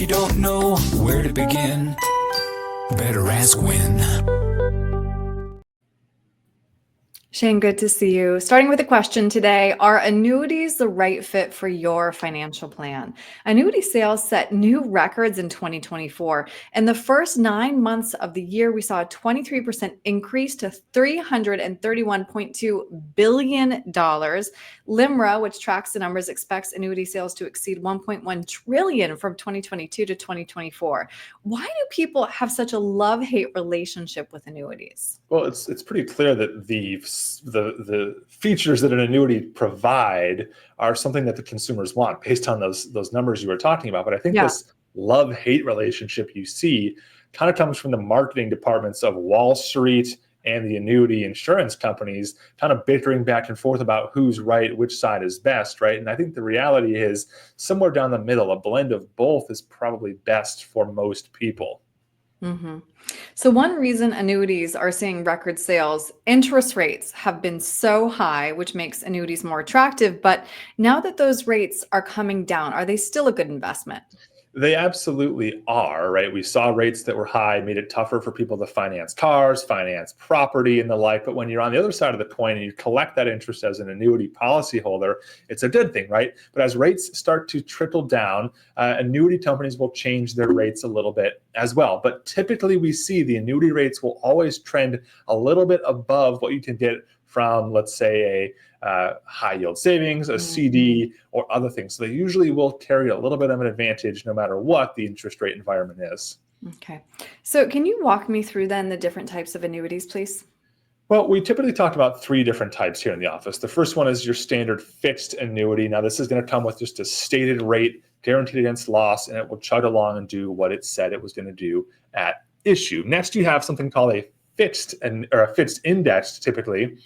you don't know where to begin, better ask when. Shane, good to see you. Starting with a question today, are annuities the right fit for your financial plan? Annuity sales set new records in 2024. In the first 9 months of the year, we saw a 23% increase to $331.2 billion. LIMRA, which tracks the numbers, expects annuity sales to exceed $1.1 trillion from 2022 to 2024. Why do people have such a love-hate relationship with annuities? Well, it's pretty clear that the features that an annuity provide are something that the consumers want based on those numbers you were talking about. But I think this love-hate relationship you see kind of comes from the marketing departments of Wall Street and the annuity insurance companies kind of bickering back and forth about who's right, which side is best, right? And I think the reality is somewhere down the middle, a blend of both is probably best for most people. Mm-hmm. So one reason annuities are seeing record sales, interest rates have been so high, which makes annuities more attractive. But now that those rates are coming down, are they still a good investment? They absolutely are, right? We saw rates that were high, made it tougher for people to finance cars, finance property and the like. But when you're on the other side of the coin and you collect that interest as an annuity policyholder, it's a good thing, right? But as rates start to trickle down, annuity companies will change their rates a little bit as well. But typically we see the annuity rates will always trend a little bit above what you can get from, let's say, a high yield savings, a CD, or other things. So they usually will carry a little bit of an advantage no matter what the interest rate environment is. Okay. So can you walk me through then the different types of annuities, please? Well, we typically talk about 3 different types here in the office. The first one is your standard fixed annuity. Now, this is going to come with just a stated rate, guaranteed against loss, and it will chug along and do what it said it was going to do at issue. Next, you have something called a fixed index. Typically,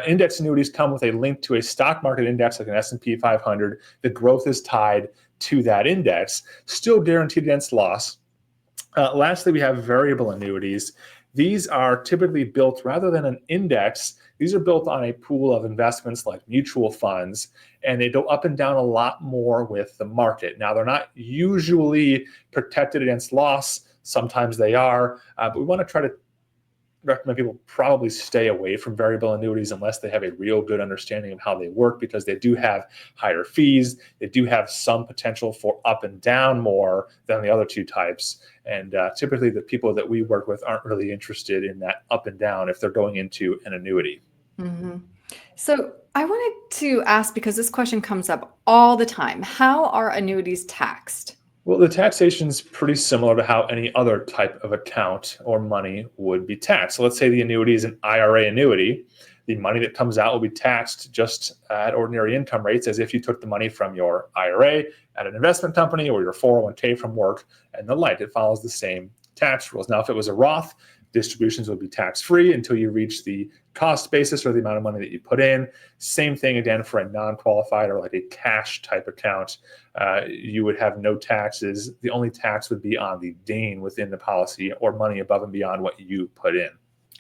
index annuities come with a link to a stock market index like an S&P 500. The growth is tied to that index, still guaranteed against loss. Lastly, we have variable annuities. These are typically built rather than an index. These are built on a pool of investments like mutual funds, and they go up and down a lot more with the market. Now, they're not usually protected against loss. Sometimes they are, but we want to try to recommend people probably stay away from variable annuities unless they have a real good understanding of how they work, because they do have higher fees. They do have some potential for up and down more than the other 2 types. And typically the people that we work with aren't really interested in that up and down if they're going into an annuity. Mm-hmm. So I wanted to ask, because this question comes up all the time, how are annuities taxed? Well, the taxation is pretty similar to how any other type of account or money would be taxed. So let's say the annuity is an IRA annuity. The money that comes out will be taxed just at ordinary income rates, as if you took the money from your IRA at an investment company or your 401k from work and the like. It follows the same tax rules. Now, if it was a Roth, distributions would be tax-free until you reach the cost basis or the amount of money that you put in. Same thing again for a non-qualified or like a cash type account. You would have no taxes. The only tax would be on the gain within the policy or money above and beyond what you put in.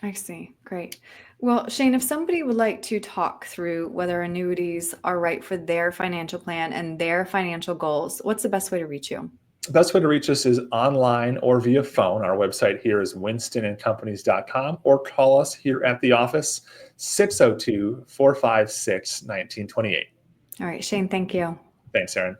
I see. Great. Well, Shane, if somebody would like to talk through whether annuities are right for their financial plan and their financial goals, what's the best way to reach you? The best way to reach us is online or via phone. Our website here is winstonandcompanies.com, or call us here at the office, 602-456-1928. All right, Shane, thank you. Thanks, Erin.